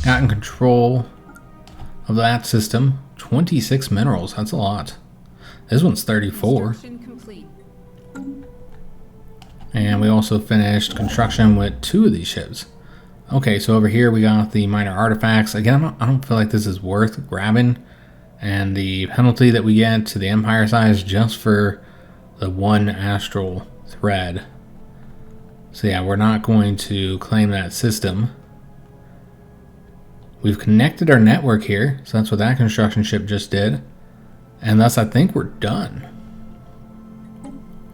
Got in control of that system. 26 minerals, that's a lot. This one's 34. And we also finished construction with 2 of these ships. Okay, so over here we got the minor artifacts. Again, I don't feel like this is worth grabbing. And the penalty that we get to the Empire size just for the 1 astral thread. So yeah, we're not going to claim that system. We've connected our network here, so that's what that construction ship just did. And thus I think we're done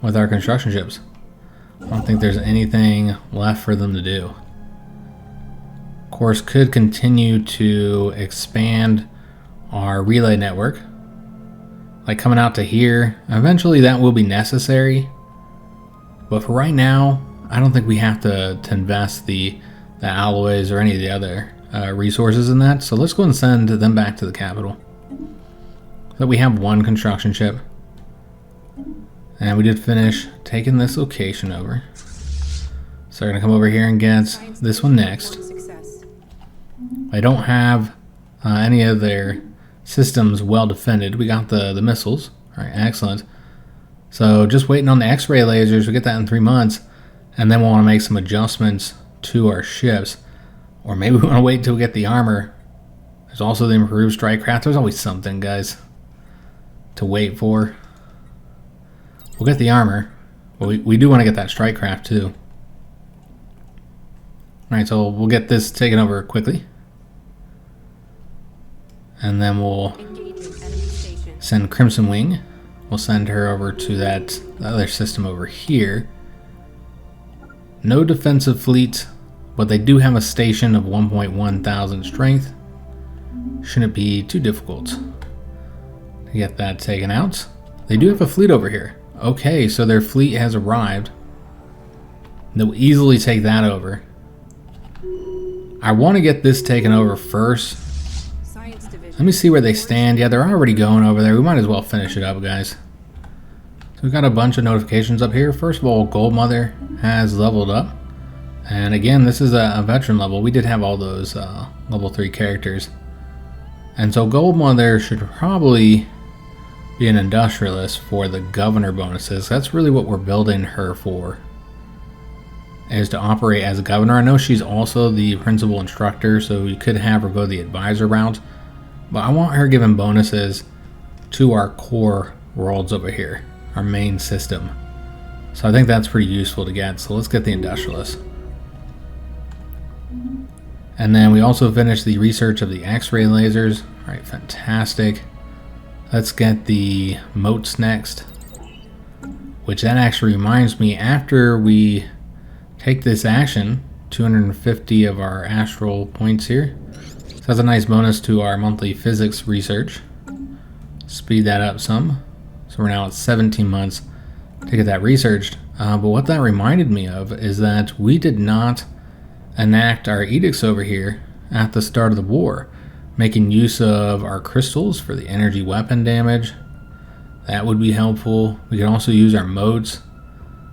with our construction ships. I don't think there's anything left for them to do. Of course, could continue to expand our relay network. Like coming out to here. Eventually that will be necessary. But for right now, I don't think we have to invest the alloys or any of the other resources in that. So let's go and send them back to the capital. So we have 1 construction ship. And we did finish taking this location over. So we're going to come over here and get this one next. They don't have any of their systems well defended. We got the missiles. All right, excellent. So just waiting on the X-ray lasers. We get that in 3 months. And then we'll want to make some adjustments to our ships. Or maybe we want to wait until we get the armor. There's also the improved strike craft. There's always something, guys, to wait for. We'll get the armor. But we do want to get that strike craft too. Alright, so we'll get this taken over quickly. And then we'll send Crimson Wing. We'll send her over to that other system over here. No defensive fleet, but they do have a station of 1.1 thousand strength. Shouldn't be too difficult to get that taken out. They do have a fleet over here. Okay, so their fleet has arrived. They'll easily take that over. I want to get this taken over first. Let me see where they stand. Yeah, they're already going over there. We might as well finish it up, guys. So we've got a bunch of notifications up here. First of all, Gold Mother has leveled up. And again, this is a veteran level. We did have all those level 3 characters. And so Gold Mother should probably be an industrialist for the governor bonuses. That's really what we're building her for, is to operate as a governor. I know she's also the principal instructor, so we could have her go the advisor route. But I want her given bonuses to our core worlds over here, our main system. So I think that's pretty useful to get. So let's get the industrialist. And then we also finished the research of the X-ray lasers. All right, fantastic. Let's get the moats next. Which that actually reminds me, after we take this action, 250 of our astral points here. So that's a nice bonus to our monthly physics research. Speed that up some. So we're now at 17 months to get that researched. But what that reminded me of is that we did not enact our edicts over here at the start of the war, making use of our crystals for the energy weapon damage. That would be helpful. We can also use our modes,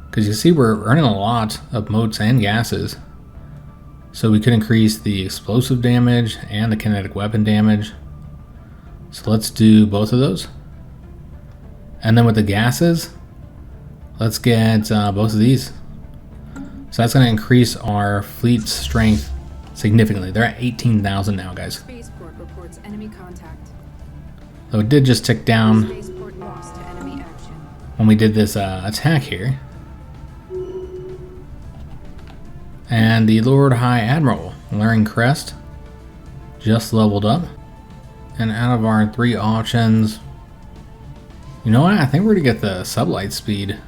because you see we're earning a lot of motes and gases. So we could increase the explosive damage and the kinetic weapon damage. So let's do both of those. And then with the gases, let's get both of these. So that's going to increase our fleet's strength significantly. They're at 18,000 now, guys. Spaceport reports enemy contact. So it did just tick down Spaceport lost to enemy action. when we did this attack here. And the Lord High Admiral, Laring Crest, just leveled up. And out of our 3 options, you know what? I think we're going to get the sublight speed,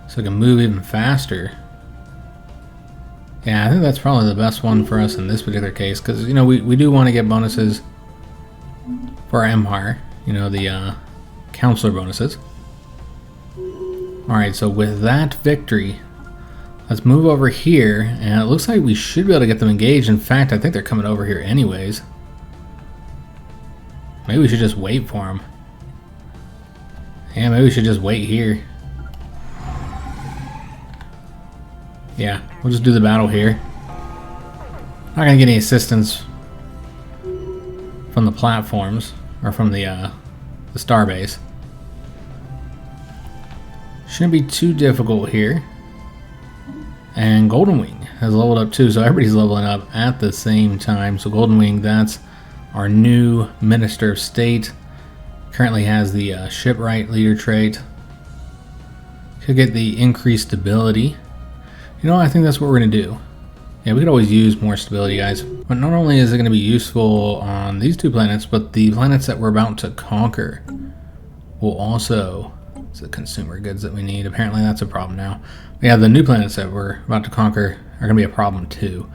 so we can move even faster. Yeah, I think that's probably the best one for us in this particular case, because, you know, we do want to get bonuses for our Empire, you know, the counselor bonuses. Alright, so with that victory, let's move over here, and it looks like we should be able to get them engaged. In fact, I think they're coming over here anyways. Maybe we should just wait for them. Yeah, maybe we should just wait here. Yeah, we'll just do the battle here. Not gonna get any assistance from the platforms, or from the starbase. Shouldn't be too difficult here. And Golden Wing has leveled up too, so everybody's leveling up at the same time. So Golden Wing, that's our new Minister of State. Currently has the shipwright leader trait. Could get the increased stability. You know, I think that's what we're going to do. Yeah, we could always use more stability, guys. But not only is it going to be useful on these 2 planets, but the planets that we're about to conquer will also... It's the consumer goods that we need. Apparently that's a problem now. But yeah, the new planets that we're about to conquer are going to be a problem too.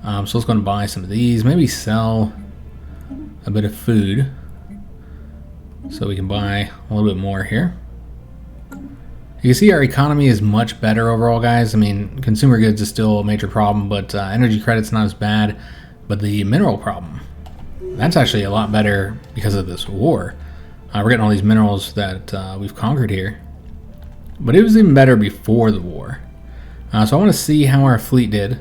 So let's go and buy some of these. Maybe sell a bit of food, so we can buy a little bit more here. You can see our economy is much better overall, guys. I mean, consumer goods is still a major problem, but energy credit's not as bad. But the mineral problem, that's actually a lot better because of this war. We're getting all these minerals that we've conquered here. But it was even better before the war. So I want to see how our fleet did.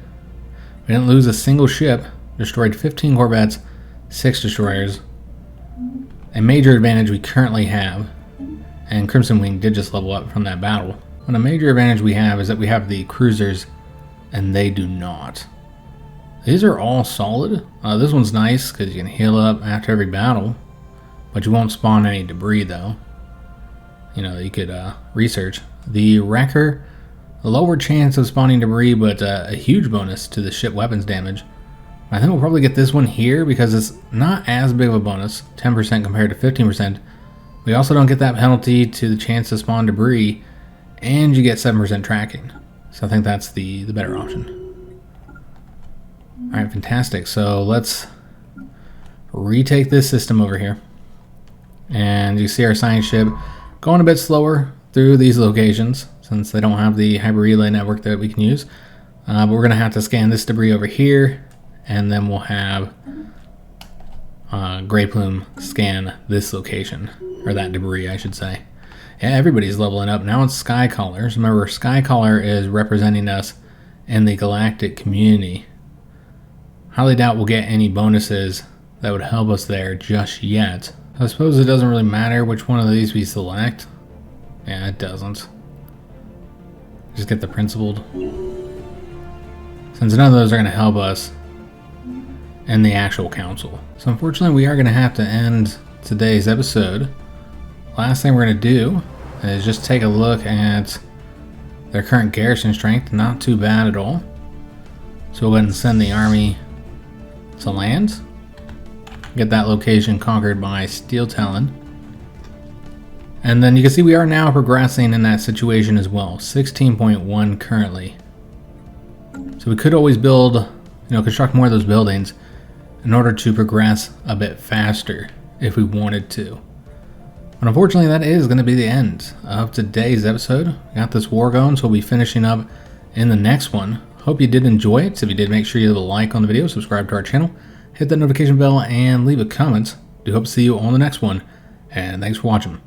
We didn't lose a single ship. destroyed 15 corvettes, 6 destroyers. A major advantage we currently have, and Crimson Wing did just level up from that battle, but a major advantage we have is that we have the cruisers, and they do not. These are all solid. This one's nice because you can heal up after every battle, but you won't spawn any debris though. You know, you could research. The Wrecker, a lower chance of spawning debris, but a huge bonus to the ship weapons damage. I think we'll probably get this one here because it's not as big of a bonus, 10% compared to 15%. We also don't get that penalty to the chance to spawn debris, and you get 7% tracking. So I think that's the better option. Alright, fantastic. So let's retake this system over here. And you see our science ship going a bit slower through these locations since they don't have the hyper relay network that we can use. But we're going to have to scan this debris over here, and then we'll have Grey Plume scan this location, or that debris I should say. Yeah, everybody's leveling up. Now it's Skycallers. Remember, Skycaller is representing us in the galactic community. Highly doubt we'll get any bonuses that would help us there just yet. I suppose it doesn't really matter which one of these we select. Yeah, it doesn't. Just get the principled. Since none of those are going to help us in the actual council. So unfortunately we are going to have to end today's episode. Last thing we're going to do is just take a look at their current garrison strength. Not too bad at all. So we'll go ahead and send the army to land. Get that location conquered by Steel Talon. And then you can see we are now progressing in that situation as well. 16.1 currently. So we could always build, construct more of those buildings in order to progress a bit faster if we wanted to. But unfortunately that is going to be the end of today's episode. We got this war going, so we'll be finishing up in the next one. Hope you did enjoy it. So if you did, make sure you leave a like on the video, subscribe to our channel, hit that notification bell, and leave a comment. Do hope to see you on the next one, and thanks for watching.